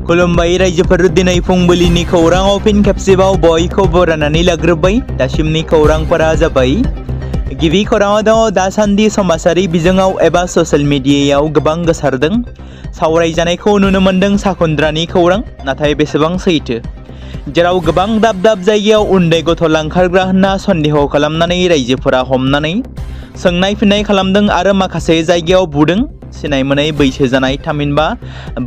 खुलुमबाय रायजोफोर दिनै फुंबिलिनि खौराङाव फिन खेबसेबाव बयखौबो बरायनानै लाग्रोबाय। दासिमनि खौरांफोरा जाबाय। गिबि खौराङाव दङ दासान्दि समाजारि बिजोङाव एबा ससियेल मिडियायाव गोबां गोसारदों सावरायजानायखौ नुनो मोन्दों साखुन्द्रानि खौरां, नाथाय बेसेबां सैथो? जेराव गोबां दाब दाब जायगायाव उन्दै गथ' लांखारग्रा होनना सन्देह खालामनानै रायजोफोरा हमनानै सोंनाय फिन्नाय खालामदों आरो माखासे जायगायाव बुदों। सिनाय मोनै बैसो जानाय थामहिनबा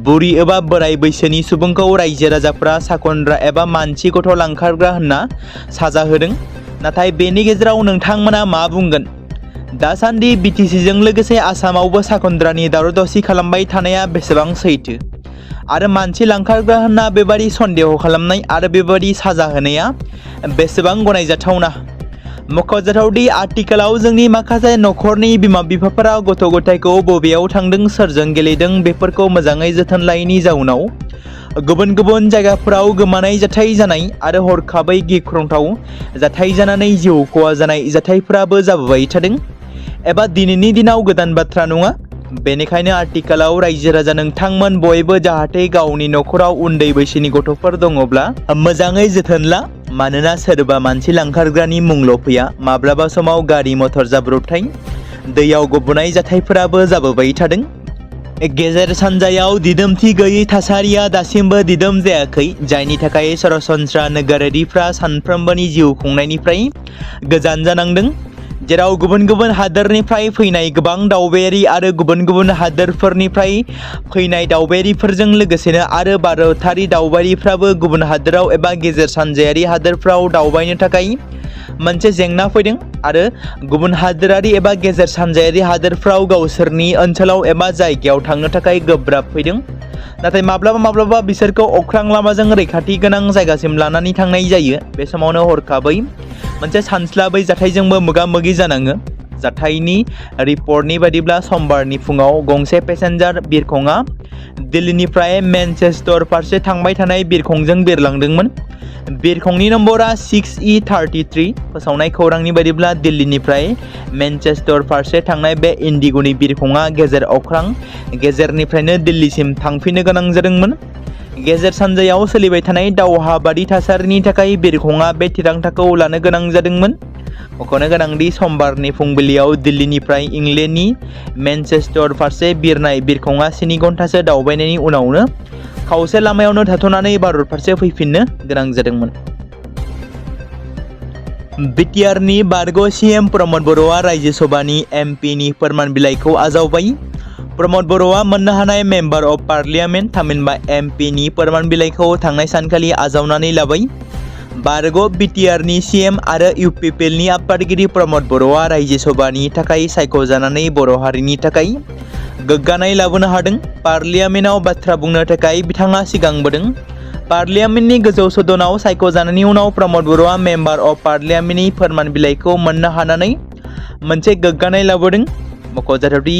बुरि एबा बोराय बैसोनि सुबुंखौ रायजो राजाफ्रा साखुन्द्रा एबा मानसि गथ' लांखारग्रा होनना साजा होदों। नाथाय बेनि गेजेराव नोंथांमोना मा बुंगोन? दासान्दि बिटिसिजों लोगोसे आसामावबो साखुन्द्रानि दावराव दावसि खालामबाय थानाया बेसेबां सैथो? आरो मानसि लांखारग्रा होनना बेबादि सन्देह खालामनाय आरो बेबादि साजा होनाया बेसेबां गनायजाथावना? मख'जाथावदि आथिखालाव जोंनि माखासे नखरनि बिमा बिफाफोरा गथ' गथायखौ बबेयाव थांदों, सोरजों गेलेदों बेफोरखौ मोजाङै जोथोन लायैनि जाउनाव गुबुन गुबुन जायगाफोराव गोमानाय जाथाय जानाय आरो हरखाबै गिख्रंथाव जाथाय जानानै जिउ खहा जानाय जाथायफोराबो जाबोबाय थादों एबा दिनैनि दिनाव गोदान बाथ्रा नङा। बेनिखायनो आथिखालाव रायजो राजा नोंथांमोन बयबो जाहाथे गावनि नखराव उन्दै बैसोनि गथ'फोर दङब्ला मोजाङै जोथोन ला। मानोना सोरबा मानसि लांखारग्रानि मुंल' फैया, माब्लाबा समाव गारि मटर जाब्रबथाय, दैयाव गबनाय जाथायफोराबो जाबोबाय थादों। गेजेर सानजायाव दिदोमथि गैयै थासारिया दासिमबो दिदोम जायाखै, जायनि थाखाय सरासनस्रा नोगोरारिफ्रा सानफ्रोमबोनि जिउ खुंनायनिफ्राय गोजान जानांदों। जेराव गुबुन गुबुन हादोरनिफ्राय फैनाय गोबां दावबायारि आरो गुबुन गुबुन हादोरफोरनिफ्राय फैनाय दावबायारिफोरजों लोगोसेनो आरो भारतारि दावबायारिफ्राबो गुबुन हादोराव एबा गेजेर सानजायारि हादोरफ्राव दावबायनो थाखाय मोनसे जेंना फैदों आरो गुबुन हादोरारि एबा गेजेर सानजायारि हादोरफ्राव गावसोरनि ओनसोलाव एबा जायगायाव थांनो थाखाय गोब्राब फैदों। नाथाय माब्लाबा बिसोरखौ अख्रां लामाजों रैखाथि गोनां जायगासिम लानानै थांनाय जायो। बे समावनो हरखाबै मोनसे सानस्लाबै जाथायजोंबो मोगा मोगि जानाङो। जाथायनि रिपर्टनि बादिब्ला समबारनि फुङाव गंसे पेसेन्जार बिरखंआ दिल्लीनिफ्राय मेनचेस्टर फारसे थांबाय थानाय बिरखंजों बिरलांदोंमोन। बिरखंनि नम्बरा 6E33। फोसावनाय खौरांनि बादिब्ला दिल्लीनिफ्राय मेनचेस्टर फारसे थांनाय बे इन्डिग'नि बिरखंआ गेजेर अख्रां गेजेरनिफ्रायनो दिल्लीसिम थांफिननो गोनां जादोंमोन। गेजेर सानजायाव सोलिबाय थानाय दावहाबादि थासारिनि थाखाय बिरखंआ बे थिरांथाखौ लानो गोनां जादोंमोन। मख'नो गोनांदि समबारनि फुंबिलियाव दिल्लीनिफ्राय इंलेन्डनि मेनचेस्टर फारसे बिरनाय बिरखंआ 7 घन्टासो दावबायनायनि उनावनो खावसे लामायावनो थाथ'नानै भारत फारसे फैफिननो गोनां जादोंमोन। बिटिआरनि बारग' सीएम प्रमद बर'आ राज्य सभानि एमपिनि फोरमान बिलाइखौ आजावबाय। प्रमद बर'आ मोननो हानाय मेम्बार अफ पार्लियामेन्ट थामहिनबा एमपिनि फोरमान बिलाइखौ थांनाय सानखालि आजावनानै लाबाय। बारग' बिटिआरनि सीएम आरो इउपिपिएलनि आफादगिरि प्रमद बर'आ राज्य सभानि थाखाय सायख'जानानै बर' हारिनि थाखाय गोग्गानाय लाबोनो हादों। पार्लियामेन्टआव बाथ्रा बुंनो थाखाय बिथाङा सिगांबोदों। पार्लियामेन्टनि गोजौ सदनाव सायख'जानायनि उनाव प्रमद बर'आ मेम्बार अफ पार्लियामेन्टनि फोरमान बिलाइखौ मोननो हानानै मोनसे गोग्गानाय लाबोदों। मख'जाथावदि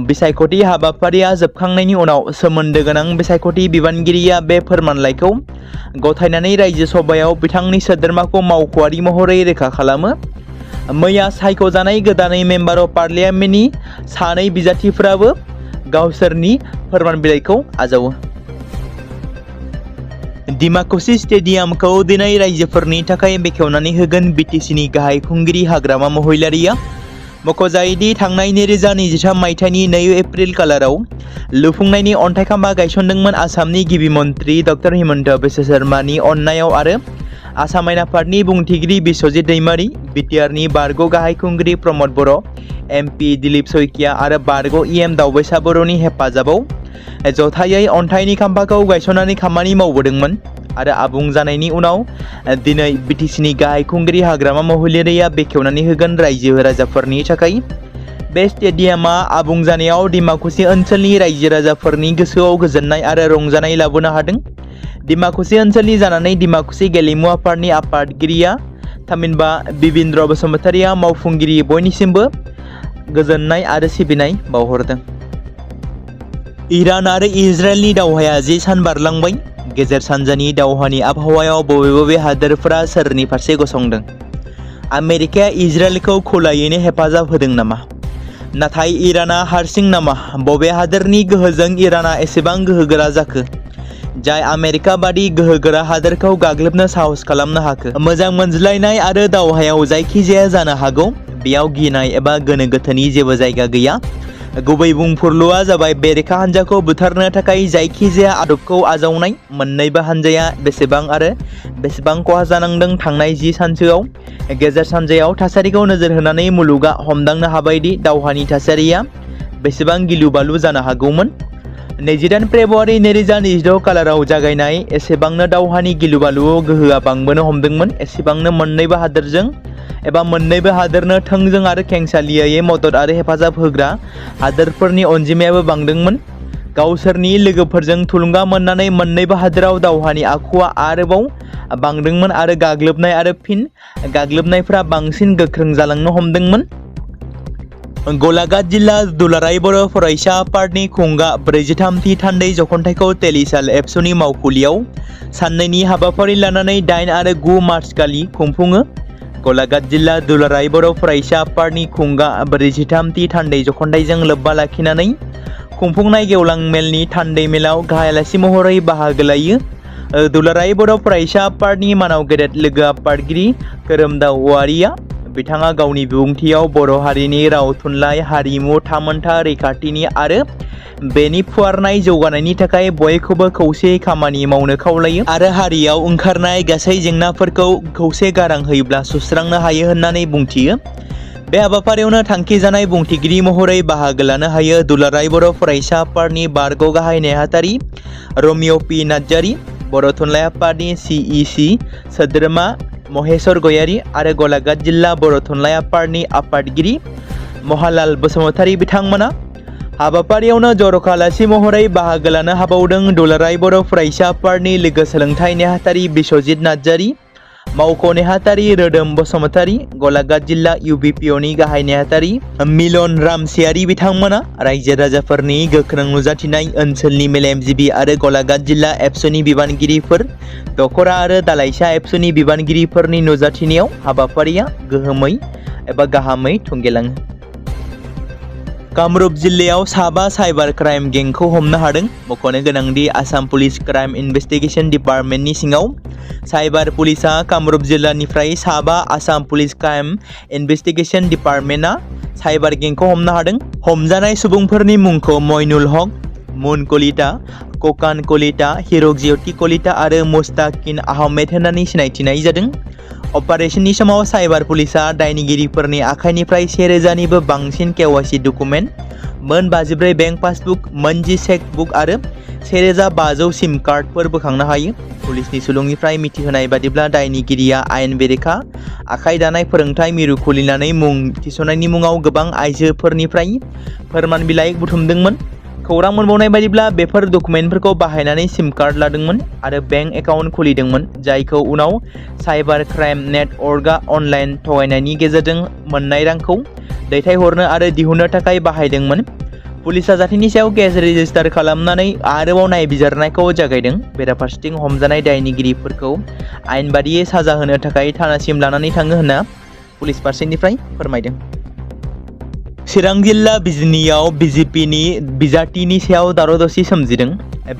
बिसायख'थि हाबाफारिया जोबखांनायनि उनाव सोमोन्दो गोनां बिसायख'थि बिबानगिरिया बे फोरमानलाइखौ गथायनानै राज्यो सभायाव बिथांनि सोद्रोमाखौ मावख'आरि महरै रोखा खालामो। मैया सायख'जानाय गोदानै मेम्बार अफ पार्लियामेन्टनि 2 बिजाथिफोराबो गावसोरनि फोरमान बिलाइखौ आजावो। डिमाकुसि स्टेडियामखौ दिनै रायजोफोरनि थाखाय बेखेवनानै होगोन बिटिसिनि गाहाय खुंगिरि हाग्रामा महिलारिया। मख'जायोदि थांनाय 2023 मायथाइनि 2 एप्रिल खालाराव लुफुंनायनि अन्थाइ खाम्फा गायसनदोंमोन आसामनि गिबि मन्त्रि डक्टर हिमन्त बिश्व शर्मानि अननायाव आरो आसाम आयेन आफादनि बुंथिगिरि बिश्वजित दैमारि, बिटिआरनि बारग' गाहाय खुंगिरि प्रमद बर', एमपि दिलीप शइकिया आरो बारग' इएम दावबायसा बर'नि हेफाजाबाव जथायै अन्थाइनि खाम्फाखौ गायसननानै खामानि मावबोदोंमोन आरो आबुं जानायनि उनाव दिनै बिटिसिनि गाहाय खुंगिरि हाग्रामा महिलारिया बेखेवनानै होगोन रायजो राजाफोरनि थाखाय। बे स्टेडियामआ आबुं जानायाव डिमाकुसि ओनसोलनि रायजो राजाफोरनि गोसोआव गोजोननाय आरो रंजानाय लाबोनो हादों। डिमाकुसि ओनसोलनि जानानै डिमाकुसि गेलेमु आफादनि आफादगिरिया थामहिनबा बिबिन्द्र बसुमतारिया मावफुंगिरि बयनिसिमबो गोजोननाय आरो सिबिनाय बावहरदों। इरान आरो इजराइलनि दावहाया 10 सान बारलांबाय। गेजेर सानजानि दावहानि आबहावायाव बबे बबे हादोरफोरा सोरनि फारसे गसंदों? आमेरिकाया इजराइलखौ खुलायैनो हेफाजाब होदों नामा? नाथाय इराना हारसिं नामा? बबे हादोरनि गोहोजों इराना एसेबां गोहोगोरा जाखो? जाय आमेरिका बादि गोहोगोरा हादोरखौ गाग्लोबनो साहस खालामनो हाखो। मोजां मोनज्लायनाय आरो दावहायाव जायखिजाया जानो हागौ, बेयाव गिनाय एबा गोनो गोथोनि जेबो जायगा गैया। गुबै बुंफुरलुआ जाबाय बेरेखा हान्जाखौ बुथारनो थाखाय जायखिजाया आदबखौ आजावनाय। मोन्नैबो हान्जाया बेसेबां आरो बेसेबां खहा जानांदों थांनाय 10 सानसोआव। गेजेर सानजायाव थासारिखौ नोजोर होनानै मुलुगा हमदांनो हाबायदि दावहानि थासारिया बेसेबां गिलु-बालु जानो हागौमोन। 28 फेब्रुवारि 2026 खालाराव जागायनाय एसेबांनो दावहानि गिलु-बालु गोहोआ बांबोनो हमदोंमोन, एसेबांनो मोन्नैबो हादोरजों एबा मोन्नैबो हादोरनो थोंजों आरो खेंसालियायै मदद आरो हेफाजाब होग्रा हादोरफोरनि अनजिमायाबो बांदोंमोन। गावसोरनि लोगोफोरजों थुलुंगा मोननानै मोन्नैबो हादोराव दावहानि आखुआ आरोबाव बांदोंमोन आरो गाग्लोबनाय आरो फिन गाग्लोबनायफोरा बांसिन गोख्रों जालांनो हमदोंमोन। गलाघाट जिल्ला दुलाराय बर' फरायसा आफादनि खुंगा 43थि थान्दै जखनथाइखौ टेलिसाल एबसुनि मावखुलियाव साननैनि हाबाफारि लानानै 8 आरो 9 मार्च खालि खुंफुङो। गलाघाट जिल्ला दुलाराय बर' फरायसा आफादनि खुंगा 43थि थान्दै जखनथाइजों लोब्बा लाखिनानै खुंफुंनाय गेवलां मेलनि थान्दै मेलाव गाहाय आलासि महरै बाहागो लायो दुलाराय बर' फरायसा आफादनि मानाव गेदेर लोगो आफादगिरि खोरोमदाव औवारिया। बिथाङा गावनि बिबुंथियाव बर' हारिनि राव थुनलाइ, हारिमु, थामोन्था रैखाथिनि आरो बेनि फुवारनाय जौगानायनि थाखाय बयखौबो खौसेयै खामानि मावनो खावलायो आरो हारियाव ओंखारनाय गासै जेंनाफोरखौ खौसे गारां होयोब्ला सुस्रांनो हायो होननानै बुंथियो। बे हाबाफारियावनो थांखि जानाय बुंथिगिरि महरै बाहागो लानो हायो दुलाराय बर' फरायसा आफादनि बारग' गाहाय नेहाथारि रमिय पि नार्जारि, बर' थुनलाइ आफादनि CEC सोद्रोमा महेश्वर गयारि आरो गलाघाट जिल्ला बर' थुनलाइ आफादनि आफादगिरि महालाल बसुमतारी बिथांमोना। हाबाफारियावनो जर'खा आलासि महरै बाहागो लानो हाबावदों दुलाराय बर' फरायसा आफादनि लोगो सोलोंथाइ नेहाथारि बिश्वजित नार्जारि, मावख' नेहाथारि रोदोम बसुमतारी, गलाघाट जिल्ला UBPOनि गाहाय नेहाथारि मिलन रामसियारि बिथांमोना। रायजो राजाफोरनि गोख्रों नुजाथिनाय, ओनसोलनि मेलेमजिबि आरो गलाघाट जिल्ला एबसुनि बिबानगिरिफोर, दखरा आरो दालाइसा एबसुनि बिबानगिरिफोरनि नुजाथिनायाव हाबाफारिया गोहोमै एबा गाहामै थुंगेलाङो। कामरुप जिल्लायाव 7 साइबार क्राइम गेंखौ हमनो हादों। मख'नो गोनांदि आसाम पुलिस क्राइम इनभेस्टिगेशन डिपार्टमेन्टनि सिङाव साइबार पुलिसआ कामरुप जिल्लानिफ्राय 7 आसाम पुलिस क्राइम इनभेस्टिगेशन डिपार्टमेन्टआ साइबार गेंखौ हमनो हादों। हमजानाय सुबुंफोरनि मुंखौ मइनुल हक, मुन कलिता, ककान कलिता, हिरक जियति कलिता आरो मुस्ताकिन आहमेद होननानै सिनायथिनाय जादों। अपारेशननि समाव साइबार पुलिसआ दायनिगिरिफोरनि आखाइनिफ्राय 1000निबो बांसिन KYC डकुमेन्ट, मोन 54 बेंक पासबुक, मोन 10 चेक बुक आरो 1500 सिम कार्डफोर बोखांनो हायो। पुलिसनि सुलुंनिफ्राय मिथिहोनाय बादिब्ला दायनिगिरिया आयेन बेरेखा आखाइ दानाय फोरोंथाय मिरु खुलिनानै मुं थिसननायनि मुङाव गोबां आइजोफोरनिफ्राय फोरमान बिलाइ बुथुमदोंमोन। खौरां मोनबावनाय बादिब्ला बेफोर डकुमेन्टफोरखौ बाहायनानै सिम कार्ड लादोंमोन आरो बेंक एकाउन्ट खुलिदोंमोन, जायखौ उनाव साइबार क्राइम नेटवर्कआ अनलाइन थगायनायनि गेजेरजों मोन्नाय रांखौ दैथायहरनो आरो दिहुननो थाखाय बाहायदोंमोन। पुलिसआ जाथायनि सायाव केस रेजिस्टार खालामनानै आरोबाव नायबिजिरनायखौ जागायदों। बेराफारसेथिं हमजानाय दायनिगिरिफोरखौ आयेन बादियै साजा होनो थाखाय थानासिम लानानै थाङो होनना पुलिस फारसेनिफ्राय फोरमायदों। चिरां जिल्ला बिजनीयाव BJPनि बिजाथिनि सायाव दावराव-दावसि सोमजिदों।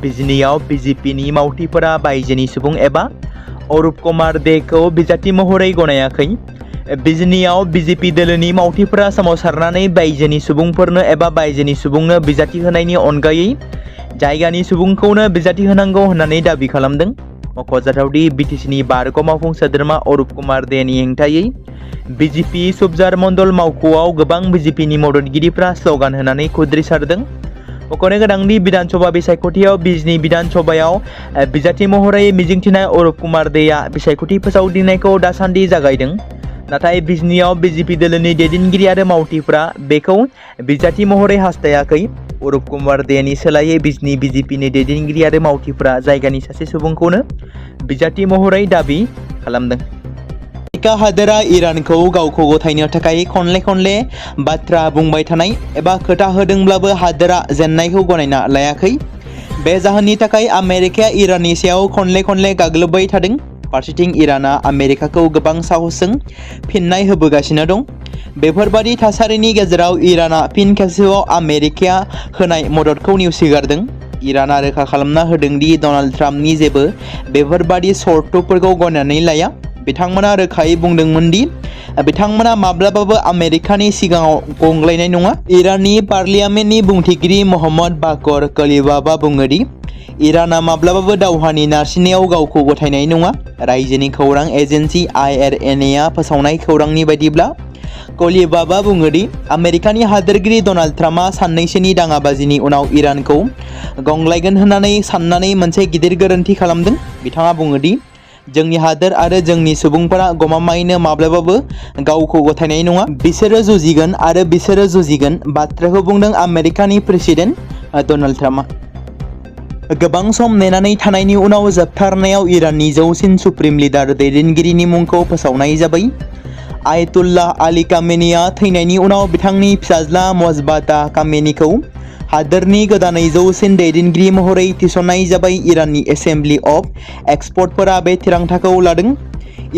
बिजनीयाव BJPनि मावथिफोरा बायजोनि सुबुं एबा अरूप कुमार देखौ बिजाथि महरै गनायाखै। बिजनीयाव BJP दोलोनि मावथिफोरा सोमावसारनानै बायजोनि सुबुंफोरनो एबा बायजोनि सुबुंनो बिजाथि होनायनि अनगायै जायगानि सुबुंखौनो बिजाथि होनांगौ होननानै दाबि खालामदों। मख'जाथावदि BTCनि बारग' मावफुं सोद्रोमा अरूप कुमार देनि हेंथायै BJP सुबजार मण्डल मावख'आव गोबां BJPनि मददगिरिफ्रा स्ल'गान होनानै खुद्रिसारदों। मख'नो गोनांदि बिधानसभा बिसायख'थियाव बिजनी बिधानसभायाव बिजाथि महरै मिजिंथिनाय अरूप कुमार देआ बिसायख'थि फोसावदिंनायखौ दासान्दि जागायदों। नाथाय बिजनीयाव BJP दोलोनि दैदेनगिरि आरो मावथिफ्रा बेखौ बिजाथि महरै हास्थायाखै। अरूप कुमार देनि सोलायै बिजनी BJPनि दैदेनगिरि आरो मावथिफ्रा जायगानि सासे सुबुंखौनो बिजाथि महरै दाबि खालामदों। आमेरिका हादोरा इरानखौ गावखौ गथायनो थाखाय खनले बाथ्रा बुंबाय थानाय एबा खोथा होदोंब्लाबो हादोरा जेननायखौ गनायना लायाखै। बे जाहोननि थाखाय आमेरिकाया इराननि सायाव खनले गाग्लोबबाय थादों। फारसेथिं इराना आमेरिकाखौ गोबां साहसजों फिननाय होबोगासिनो दं। बेफोरबादि थासारिनि गेजेराव इराना फिन खेबसेबाव आमेरिकाया होनाय मददखौ नेवसिगारदों। इराना रोखा खालामना होदों दि डनाल्ड ट्राम्पनि जेबो बेफोरबादि सर्तफोरखौ गनायनानै लाया। बिथांमोना रोखायै बुंदोंमोन दि बिथांमोना माब्लाबाबो आमेरिकानि सिगाङाव गंग्लायनाय नङा। इराननि पार्लियामेन्टनि बुंथिगिरि मोहम्मद बाकर खलीबाफआ बुङो दि इराना माब्लाबाबो दावहानि नारसिननायाव गावखौ गथायनाय नङा। रायजोनि खौरां एजेन्सि IRNA फोसावनाय खौरांनि बायदिब्ला खलीबाफआ बुङो दि आमेरिकानि हादोरगिरि डनाल्ड ट्राम्पआ साननैसोनि दाङाबाजिनि उनाव इरानखौ गंग्लायगोन होननानै साननानै मोनसे गिदिर गोरोन्थि खालामदों। बिथाङा बुङो दि जोंनि हादोर आरो जोंनि सुबुंफोरा गमामायैनो माब्लाबाबो गावखौ गथायनाय नङा। बिसोरो जुजिगोन आरो बिसोरो जुजिगोन बाथ्राखौ बुंदों आमेरिकानि प्रेसिडेन्ट डनाल्ड ट्राम्पआ। गोबां सम नेनानै थानायनि उनाव जोबथारनायाव इराननि जौसिन सुप्रिम लिडार दैदेनगिरिनि मुंखौ फोसावनाय जाबाय। आयतुल्लाह आली कामेनीआ थैनायनि उनाव बिथांनि फिसाज्ला मजबाता कामेनीखौ हादोरनि गोदानै जौसिन दैदेनगिरि महरै थिसननाय जाबाय। इराननि एसेम्बलि अफ एक्सपर्टफोरा बे थिरांथाखौ लादों।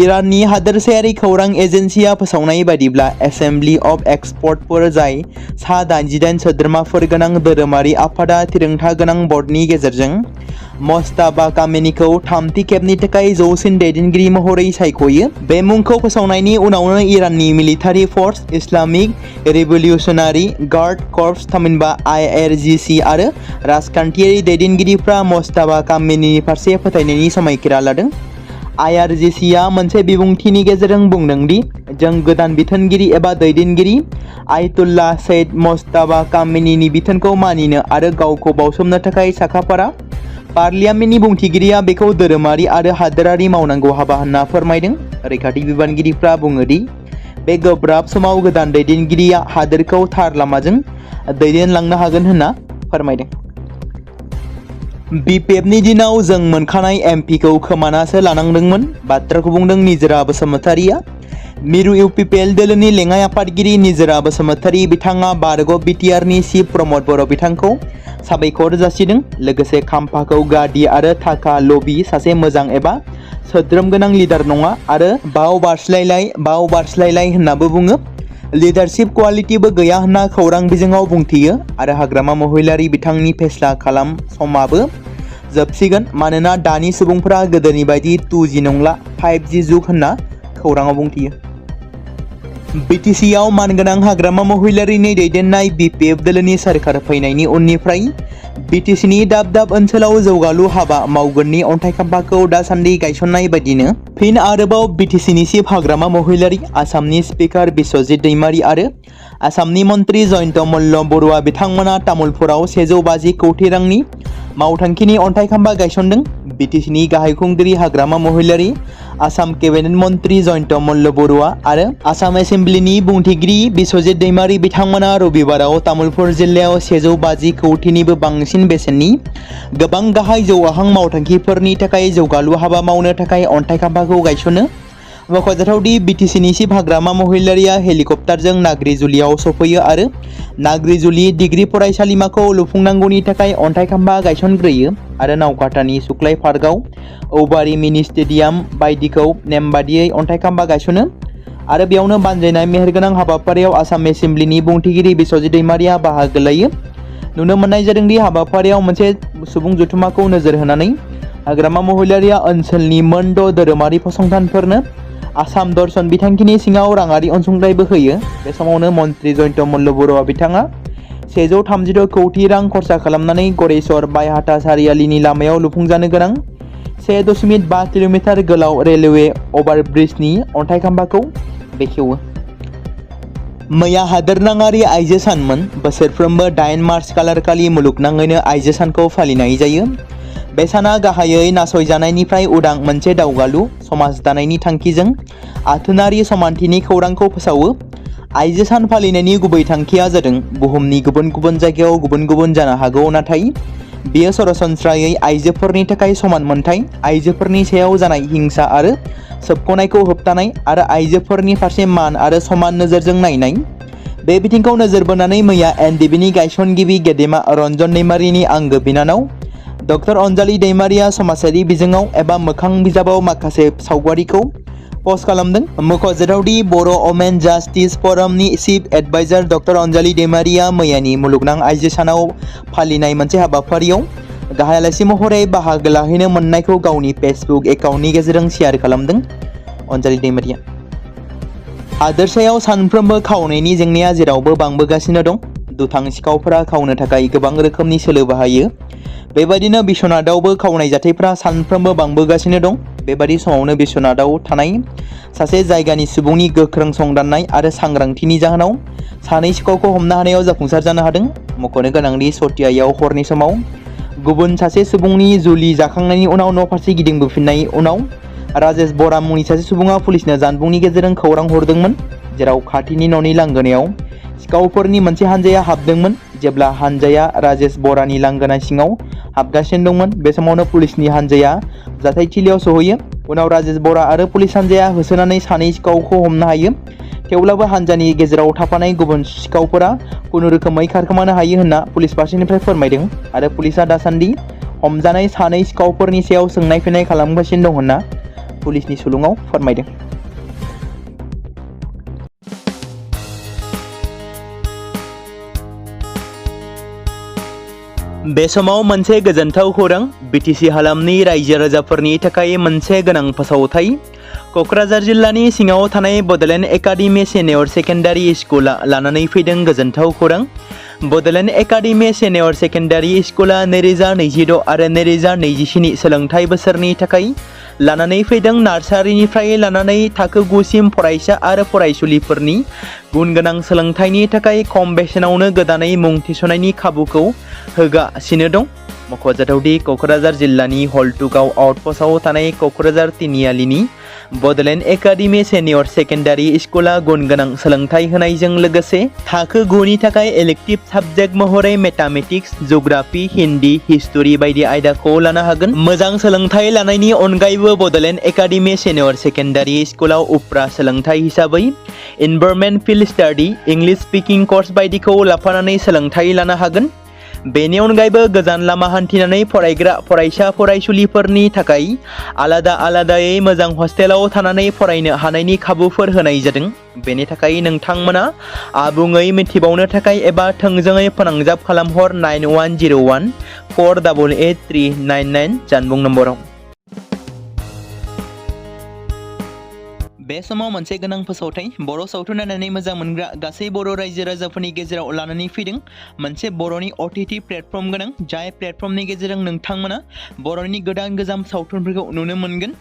इराननि हादोरसायारि खौरां एजेन्सिया फोसावनाय बायदिब्ला एसेम्बलि अफ एक्सपर्टफोर जाय सा-88 सोद्रोमाफोर गोनां धोरोमारि आफादा थिरांथा गोनां बर्डनि गेजेरजों मजताबा कामेनीखौ थामथि खेबनि थाखाय जौसिन दैदेनगिरि महरै सायख'यो। बे मुंखौ फोसावनायनि उनावनो इराननि मिलिटारि फर्स, इस्लामिक रिभलिउसनारि गार्ड कर्प्स थामहिनबा IRGC आरो राजखान्थियारि दैदेनगिरिफ्रा मजताबा कामेनीनि फारसे फोथायनायनि समायखिरा लादों। IRGCआ मोनसे बिबुंथिनि गेजेरजों बुंदों दि जों गोदान बिथोनगिरि एबा दैदेनगिरि आयतुल्लाह सैयद मजताबा कामेनीनि बिथोनखौ मानिनो आरो गावखौ बावसोमनो थाखाय साखाफारा। पार्लियामेन्टनि बुंथिगिरिया बेखौ धोरोमारि आरो हादोरारि मावनांगौ हाबा होनना फोरमायदों। रैखाथि बिबानगिरिफ्रा बुङो दि बे गोब्राब समाव गोदान दैदेनगिरिया हादोरखौ थार लामाजों दैदेनलांनो हागोन होनना फोरमायदों। BPFनि दिनाव जों मोनखानाय MP खौ खोमानासो लानांदोंमोन। बाथ्राखौ बुंदों निजोरा बसुमतारीआ। मिरु UPPL दोलोनि लेङाइ आफादगिरि निजोरा बसुमतारी बिथाङा बारग' BTRनि चिफ प्रमद बर' बिथांखौ साबायखर जासिदों। लोगोसे खाम्फाखौ गादि आरो थाखा लबि सासे मोजां एबा सोद्रोम गोनां लिडार नङा आरो बाव बारस्लायलाय होननाबो बुङो। लिडारशिप क्वालिटिबो गैया होनना खौरां बिजोङाव बुंथियो आरो हाग्रामा महिलारि बिथांनि फेस्ला खालाम समाबो जोबसिगोन मानोना दानि सुबुंफोरा गोदोनि बायदि 2G नंला 5G जुग होनना खौराङाव बुंथियो। BTCआव मानगोनां हाग्रामा महिलारिनि दैदेननाय BPF दोलोनि सोरखार फैनायनि उननिफ्राय BTCनि दाब दाब ओनसोलाव जौगालु हाबा मावगोननि अन्थाइ खाम्फाखौ दासान्दि गायसननाय बायदिनो फिन आरोबाव BTCनि चिफ हाग्रामा महिलारि, आसामनि स्पिकार बिश्वजित दैमारी आरो आसामनि मन्त्रि जयन्त मल्ल बरुवा बिथांमोना तामुलपुराव 150 कौटि रांनि मावथांखिनि अन्थाइ खाम्फा गायसनदों। BTCनि गाहाय खुंगिरि हाग्रामा महिलारि, आसाम केबिनेट मन्त्रि जयन्त मल्ल बरुवा आरो आसाम एसेम्बलिनि बुंथिगिरि बिश्वजित दैमारी बिथांमोना रबिबाराव तामुलपुर जिल्लायाव 150 कौटिनिबो बांसिन बेसेननि गोबां गाहाय जौगाहां मावथांखिफोरनि थाखाय जौगालु हाबा मावनो थाखाय अन्थाइ खाम्फाखौ गायसनो। मख'जाथावदि BTCनि चिफ हाग्रामा महिलारिया हेलिकप्टारजों नाग्रिजुलियाव सफैयो आरो नाग्रिजुलि डिग्री फरायसालिमाखौ लुफुंनांगौनि थाखाय अन्थाइ खाम्फा गायसनग्रोयो आरो नावकाटानि सुक्लाय पार्कआव औबारि मिनि स्टेडियाम बायदिखौ नेमबादियै अन्थाइ खाम्फा गायसनो आरो बेयावनो बानजायनाय मेहेरगोनां हाबाफारियाव आसाम एसेम्बलिनि बुंथिगिरि बिश्वजित दैमारीया बाहागो लायो। नुनो मोननाय जादोंदि हाबाफारियाव मोनसे सुबुं जथुम्माखौ नोजोर होनानै हाग्रामा महिलारिया ओनसोलनि मोन 6 धोरोमारि फसंथानफोरनो आसाम दर्शन बिथांखिनि सिङाव राङारि अनसुंथाइबो होयो। बे समावनो मन्त्रि जयन्त मल्ल बरुवा बिथाङा 136 कौटि रां खरसा खालामनानै गरेस्वर बायहाटा सारियालिनि लामायाव लुफुंजानो गोनां 1.5 किल'मिटार गोलाव रेलवे अभारब्रिजनि अन्थाइ खाम्फाखौ बेखेवो। मैया हादोरनाङारि आइजो सानमोन। बोसोरफ्रोमबो 8 मार्च खालारखालि मुलुगनाङैनो आइजो सानखौ फालिनाय जायो। बे साना गाहायै नासयजानायनिफ्राय उदां मोनसे दावगालु समाज दानायनि थांखिजों आथोनारि समानथिनि खौरांखौ फोसावो। आइजो सान फालिनायनि गुबै थांखिया जादों बुहुमनि गुबुन गुबुन जायगायाव गुबुन गुबुन जानो हागौ, नाथाय बेयो सरासनस्रायै आइजोफोरनि थाखाय समान मोनथाय, आइजोफोरनि सायाव जानाय हिंसा आरो सोबख'नायखौ होबथानाय आरो आइजोफोरनि फारसे मान आरो समान नोजोरजों नायनाय। बे बिथिंखौ नोजोर बोनानै मैया NDBनि गायसनगिरि गेदेमा रन्जन दैमारीनि आंगो बिनानाव डक्टर अनजालि दैमारीया समाजारि बिजोङाव एबा मोखां बिजाबाव माखासे सावगारिखौ पस्ट खालामदों। मख'जाथावदि बर' वमेन जास्टिस फरमनि चिफ एडभाइजार डक्टर अनजालि दैमारीया मैयानि मुलुगनां आइजो सानाव फालिनाय मोनसे हाबाफारियाव गाहाय आलासि महरै बाहागो लाहैनो मोननायखौ गावनि फेसबुक एकाउन्टनि गेजेरजों शेयार खालामदों अनजालि दैमारिया। हादोरसायाव सानफ्रोमबो खावनायनि जेंनाया जेरावबो बांबोगासिनो दं। दुथां सिखावफोरा खावनो थाखाय गोबां रोखोमनि सोलो बाहायो। बेबायदिनो बिश्वनाथावबो खावनाय जाथायफोरा सानफ्रोमबो बांबोगासिनो दं। बेबादि समावनो बिश्वनाथाव थानाय सासे जायगानि सुबुंनि गोख्रों संदाननाय आरो सांग्रांथिनि जाहोनाव सानै सिखावखौ हमनो हानायाव जाफुंसार जानो हादों। मख'नो गोनांदि सतियायाव हरनि समाव गुबुन सासे सुबुंनि जुलि जाखांनायनि उनाव न'फारसे गिदिंबोफिननायनि उनाव राजेश बरा मुंनि सासे सुबुङा पुलिसनो जानबुंनि गेजेरजों खौरां हरदोंमोन, जेराव खाथिनि न'नि लांगोनायाव सिखावफोरनि मोनसे हानजाया हाबदोंमोन। जेब्ला हानजाया राजेश बरानि लांगोना सिङाव हाबगासिनो दंमोन, बे समावनो पुलिसनि हानजाया जाथायथिलियाव सहैयो। उनाव राजेश बरा आरो पुलिस हानजाया होसोनानै सानै सिखावखौ हमनो हायो। थेवब्लाबो हानजानि गेजेराव थाफानाय गुबुन सिखावफोरा खुनुरोखोमै खारखोमानो हायो होनना पुलिस फारसेनिफ्राय फोरमायदों आरो पुलिसआ दासान्दि हमजानाय सानै सिखावफोरनि सायाव सोंनाय फिन्नाय खालामगासिनो दं होनना पुलिसनि सुलुङाव फोरमायदों। बे समाव मोनसे गोजोनथाव खौरां। बिटिसि हालामनि रायजो राजाफोरनि थाखाय मोनसे गोनां फोसावथाय। क'क्राझार जिल्लानि सिङाव थानाय बड'लेण्ड एकाडेमि सिनियर सेकेन्डारि स्कुला लानानै फैदों गोजोनथाव खौरां। बड'लेण्ड एकाडेमि सिनियर सेकेन्डारि स्कुला 2026 आरो 2027 सोलोंथाइ बोसोरनि थाखाय लानानै फैदों नार्सारिनिफ्राय लानानै थाखो 9 सिम फरायसा आरो फरायसुलिफोरनि गुन गोनां सोलोंथाइनि थाखाय खम बेसेनावनो गोदानै मुं थिसननायनि खाबुखौ होगासिनो दं। मख'जाथावदि क'क्राझार जिल्लानि हल्टुगाव आउटपस्टआव थानाय क'क्राझार तिनिआलिनि बड'लेण्ड एकाडेमि सिनियर सेकेन्डारि स्कुला गुन गोनां सोलोंथाइ होनायजों लोगोसे थाखो 9 नि थाखाय इलेक्टिभ साबजेक्ट महरै मेथामेटिक्स, जिअ'ग्राफि, हिन्दी, हिस्टरि बायदि आयदाखौ लानो हागोन। मोजां सोलोंथाइ लानायनि अनगायैबो बड'लेण्ड एकाडेमि सिनियर सेकेन्डारि स्कुलाव उफ्रा सोलोंथाइ हिसाबै environment field study, English speaking course बायदिखौ लाफानानै सोलोंथाइ लानो हागोन। बेनि अनगायैबो गोजान लामा हान्थिनानै फरायग्रा फरायसा फरायसुलिफोरनि थाखाय आलादायै मोजां हस्टेलाव थानानै फरायनो हानायनि खाबुफोर होनाय जादों। बेनि थाखाय नोंथांमोना आबुङै मिथिबावनो थाखाय एबा थोंजोङै फोनांजाब खालामहर 9101 488 399 जानबुं नम्बराव। बे समाव मोनसे गोनां फोसावथाय। बर' सावथुन नायनानै मोजां मोनग्रा गासै बर' रायजो राजाफोरनि गेजेराव लानानै फैदों मोनसे बर'नि OTT प्लेटफर्म गोनां, जाय प्लेटफर्मनि गेजेरजों नोंथांमोना बर'नि गोदान गोजाम सावथुनफोरखौ नुनो मोनगोन।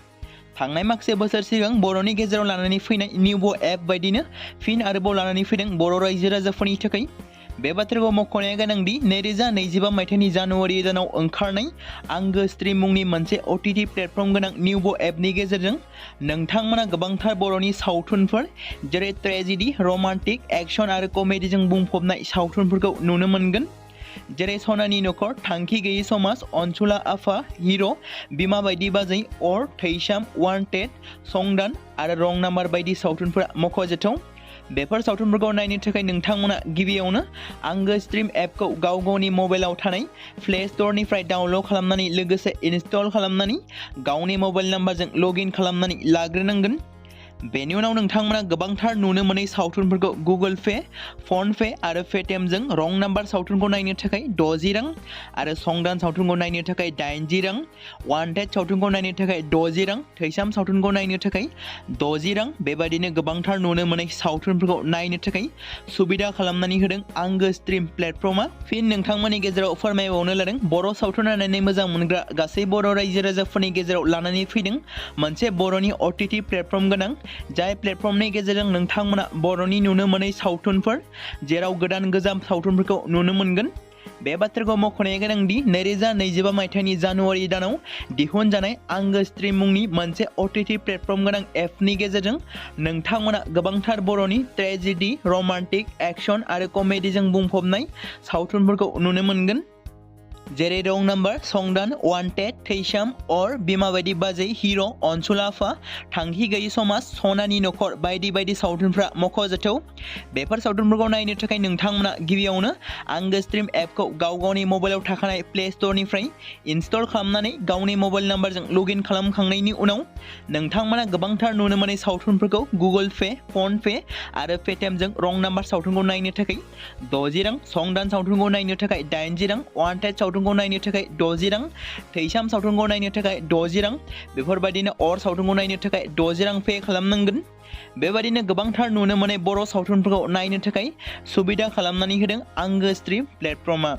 थांनाय माखासे बोसोर सिगां बर'नि गेजेराव लानानै फैनाय निउबो एप बायदिनो फिन आरोबाव लानानै फैदों बर' रायजो राजाफोरनि थाखाय। बे बाथ्राखौ मख'नाया गोनांदि 2025 मायथाइनि जानुवारि दानाव ओंखारनाय आंगो स्ट्रिम मुंनि मोनसे OTT प्लेटफर्म गोनां निउबो एपनि गेजेरजों नोंथांमोना गोबांथार बर'नि सावथुनफोर जेरै ट्रेजेडि, रमान्टिक, एक्शन आरो कमेडिजों बुंफबनाय सावथुनफोरखौ नुनो मोनगोन। जेरै सनानि नखर, थांखि गैयै समाज, अनसुला आफा, हिर', बिमा बायदि बाजै, अर, थैसाम, वान्टेड, संदान आरो रं नाम्बार बायदि सावथुनफोरा मख'जाथाव। बेफोर सावथुनफोरखौ नायनो थाखाय नोंथांमोना गिबियावनो आंगो स्ट्रिम एपखौ गाव गावनि मबाइलाव थानाय प्ले स्ट'रनिफ्राय डाउनल'ड खालामनानै लोगोसे इनस्टल खालामनानै गावनि मबाइल नाम्बारजों लगइन खालामनानै लाग्रोनांगोन। बेनि उनाव नोंथांमोना गोबांथार नुनो मोनै सावथुनफोरखौ गुगोल पे, फन पे आरो पेटिएमजों रं नाम्बार सावथुनखौ नायनो थाखाय 60 रां आरो संदान सावथुनखौ नायनो थाखाय 80 रां, वान्टेड सावथुनखौ नायनो थाखाय 60 रां, थैसाम सावथुनखौ नायनो थाखाय 60 रां बेबायदिनो गोबांथार नुनो मोनै सावथुनफोरखौ नायनो थाखाय सुबिदा खालामनानै होदों आंगो स्ट्रिम प्लेटफर्मा। फिन नोंथांमोननि गेजेराव फोरमायबावनो लादों बर' सावथुन नायनानै मोजां मोनग्रा गासै बर' रायजो राजाफोरनि गेजेराव लानानै फैदों मोनसे बर'नि OTT प्लेटफर्म गोनां, जाय प्लेटफर्मनि गेजेरजों नोंथांमोना बर'नि नुनो मोनै सावथुनफोर जेराव गोदान गोजाम सावथुनफोरखौ नुनो मोनगोन। बे बाथ्राखौ मख'नाया गोनांदि 2025 मायथाइनि जानुवारि दानाव दिहुनजानाय आंगो स्ट्रिम मुंनि मोनसे OTT प्लेटफर्म गोनां एपनि गेजेरजों नोंथांमोना गोबांथार बर'नि ट्रेजेडि, रमान्टिक, एक्शन आरो कमेडिजों बुंफबनाय सावथुनफोरखौ नुनो मोनगोन। जेरै रं नाम्बार, संदान, वान्टेड, थैसाम, अर, बिमा बायदि बाजै, हिर', अनसुला आफा, थांखि गैयै समाज, सनानि नखर बायदि बायदि सावथुनफ्रा मख'जाथाव। बेफोर सावथुनफोरखौ नायनो थाखाय नोंथांमोना गिबियावनो आंगो स्ट्रिम एपखौ गाव गावनि मबाइलाव थाखानाय प्ले स्ट'रनिफ्राय इनस्टल खालामनानै गावनि मबाइल नाम्बारजों लगइन खालामखांनायनि उनाव नोंथांमोना गोबांथार नुनो मोनै सावथुनफोरखौ गुगोल पे, फन पे आरो पेटिएमजों रं नाम्बार सावथुनखौ नायनो थाखाय 60 रां, संदान सावथुनखौ नायनो थाखाय 80 रां, वान्टेड सावथुनखौ सावथुनखौ नायनो थाखाय 60 रां, थैसाम सावथुनखौ नायनो थाखाय 60 रां, बेफोरबायदिनो अर सावथुनखौ नायनो थाखाय 60 रां पे खालामनांगोन। बेबायदिनो गोबांथार नुनो मोननाय बर' सावथुनफोरखौ नायनो थाखाय सुबिदा खालामनानै होदों आंगो स्ट्रिम प्लेटफर्मआ।